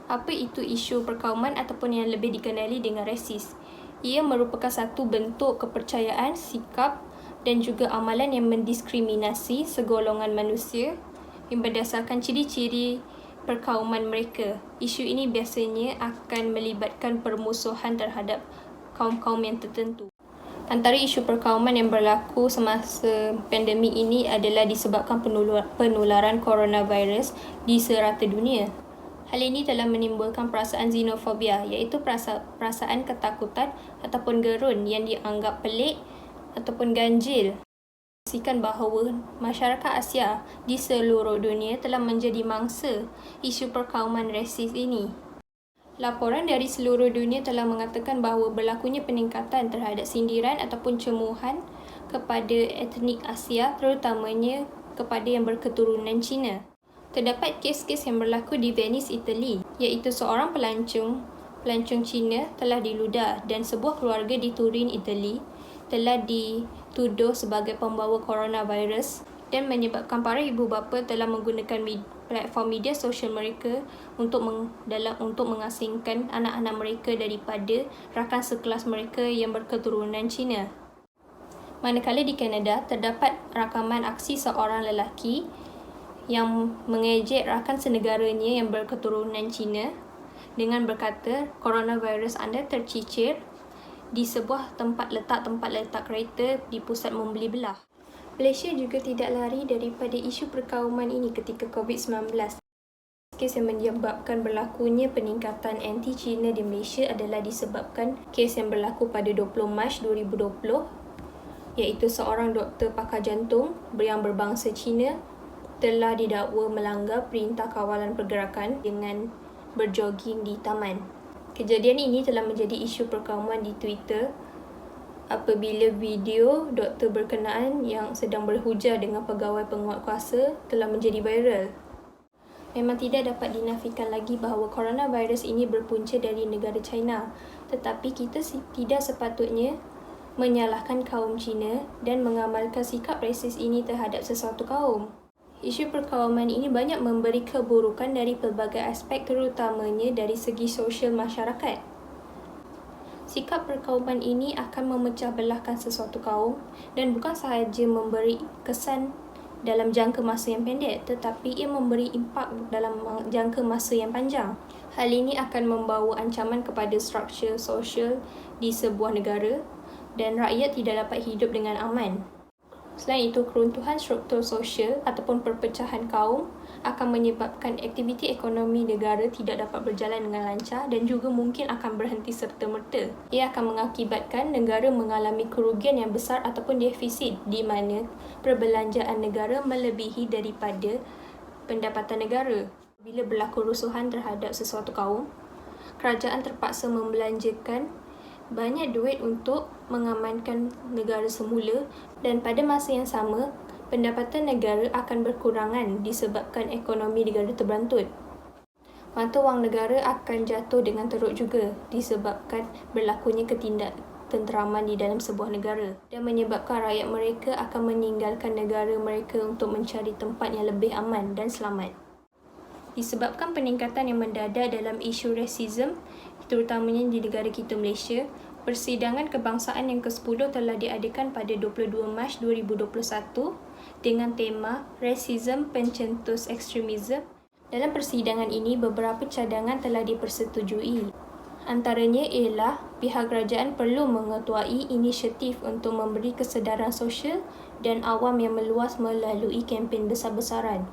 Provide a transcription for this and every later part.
Apa itu isu perkauman ataupun yang lebih dikenali dengan resis? Ia merupakan satu bentuk kepercayaan, sikap dan juga amalan yang mendiskriminasi segolongan manusia yang berdasarkan ciri-ciri perkauman mereka. Isu ini biasanya akan melibatkan permusuhan terhadap kaum-kaum yang tertentu. Antara isu perkauman yang berlaku semasa pandemik ini adalah disebabkan penularan coronavirus di serata dunia. Hal ini telah menimbulkan perasaan xenofobia, iaitu perasaan ketakutan ataupun gerun yang dianggap pelik ataupun ganjil. Pastikan bahawa masyarakat Asia di seluruh dunia telah menjadi mangsa isu perkauman resis ini. Laporan dari seluruh dunia telah mengatakan bahawa berlakunya peningkatan terhadap sindiran ataupun cemuhan kepada etnik Asia, terutamanya kepada yang berketurunan Cina. Terdapat kes-kes yang berlaku di Venice, Itali, iaitu seorang pelancong Cina telah diludah dan sebuah keluarga di Turin, Itali telah dituduh sebagai pembawa coronavirus dan menyebabkan para ibu bapa telah menggunakan platform media sosial mereka untuk mengasingkan anak-anak mereka daripada rakan sekelas mereka yang berketurunan Cina. Manakala di Kanada, terdapat rakaman aksi seorang lelaki yang mengejek rakan senegaranya yang berketurunan Cina dengan berkata, coronavirus anda tercicir di sebuah tempat letak kereta di pusat membeli belah. Malaysia juga tidak lari daripada isu perkauman ini ketika COVID-19. Kes yang menyebabkan berlakunya peningkatan anti-Cina di Malaysia adalah disebabkan kes yang berlaku pada 20 Mac 2020, iaitu seorang doktor pakar jantung yang berbangsa Cina telah didakwa melanggar perintah kawalan pergerakan dengan berjoging di taman. Kejadian ini telah menjadi isu perkauman di Twitter apabila video doktor berkenaan yang sedang berhujah dengan pegawai penguatkuasa telah menjadi viral. Memang tidak dapat dinafikan lagi bahawa coronavirus ini berpunca dari negara China, tetapi kita tidak sepatutnya menyalahkan kaum Cina dan mengamalkan sikap resis ini terhadap sesuatu kaum. Isu perkauman ini banyak memberi keburukan dari pelbagai aspek, terutamanya dari segi sosial masyarakat. Sikap perkauman ini akan memecah belahkan sesuatu kaum dan bukan sahaja memberi kesan dalam jangka masa yang pendek, tetapi ia memberi impak dalam jangka masa yang panjang. Hal ini akan membawa ancaman kepada struktur sosial di sebuah negara dan rakyat tidak dapat hidup dengan aman. Selain itu, keruntuhan struktur sosial ataupun perpecahan kaum akan menyebabkan aktiviti ekonomi negara tidak dapat berjalan dengan lancar dan juga mungkin akan berhenti serta-merta. Ia akan mengakibatkan negara mengalami kerugian yang besar ataupun defisit di mana perbelanjaan negara melebihi daripada pendapatan negara. Bila berlaku rusuhan terhadap sesuatu kaum, kerajaan terpaksa membelanjakan banyak duit untuk mengamankan negara semula dan pada masa yang sama, pendapatan negara akan berkurangan disebabkan ekonomi negara terberantut. Mata wang negara akan jatuh dengan teruk juga disebabkan berlakunya ketidaktenteraman di dalam sebuah negara dan menyebabkan rakyat mereka akan meninggalkan negara mereka untuk mencari tempat yang lebih aman dan selamat. Disebabkan peningkatan yang mendadak dalam isu rasisme, terutamanya di negara kita Malaysia, persidangan kebangsaan yang ke-10 telah diadakan pada 22 Mac 2021 dengan tema Rasisme Pencetus Ekstremisme. Dalam persidangan ini, beberapa cadangan telah dipersetujui. Antaranya ialah pihak kerajaan perlu mengetuai inisiatif untuk memberi kesedaran sosial dan awam yang meluas melalui kempen besar-besaran.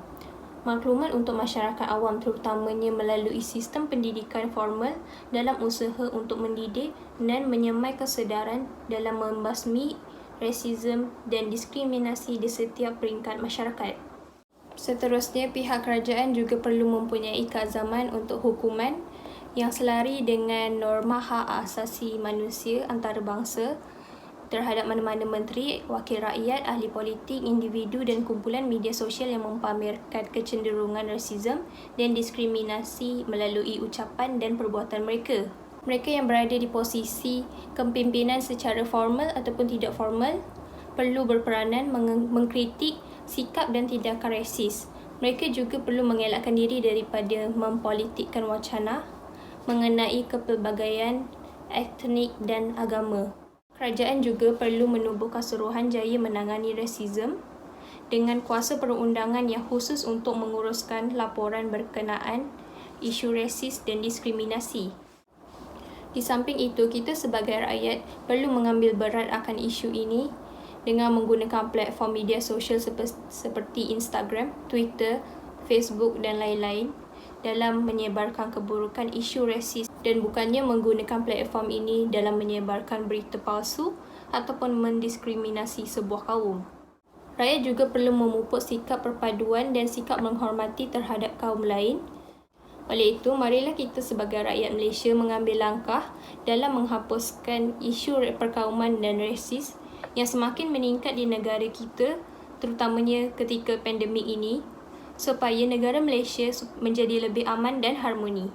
Maklumat untuk masyarakat awam terutamanya melalui sistem pendidikan formal dalam usaha untuk mendidik dan menyemai kesedaran dalam membasmi rasisme dan diskriminasi di setiap peringkat masyarakat. Seterusnya, pihak kerajaan juga perlu mempunyai keazaman untuk hukuman yang selari dengan norma hak asasi manusia antarabangsa terhadap mana-mana menteri, wakil rakyat, ahli politik, individu dan kumpulan media sosial yang mempamerkan kecenderungan rasisme dan diskriminasi melalui ucapan dan perbuatan mereka. Mereka yang berada di posisi kepimpinan secara formal ataupun tidak formal perlu berperanan mengkritik sikap dan tindakan rasis, Mereka juga perlu mengelakkan diri daripada mempolitikkan wacana mengenai kepelbagaian etnik dan agama. Kerajaan juga perlu menubuhkan suruhanjaya menangani rasisme dengan kuasa perundangan yang khusus untuk menguruskan laporan berkenaan isu rasis dan diskriminasi. Di samping itu, kita sebagai rakyat perlu mengambil berat akan isu ini dengan menggunakan platform media sosial seperti Instagram, Twitter, Facebook dan lain-lain dalam menyebarkan keburukan isu rasis dan bukannya menggunakan platform ini dalam menyebarkan berita palsu ataupun mendiskriminasi sebuah kaum. Rakyat juga perlu memupuk sikap perpaduan dan sikap menghormati terhadap kaum lain. Oleh itu, marilah kita sebagai rakyat Malaysia mengambil langkah dalam menghapuskan isu perkauman dan rasis yang semakin meningkat di negara kita, terutamanya ketika pandemik ini, supaya negara Malaysia menjadi lebih aman dan harmoni.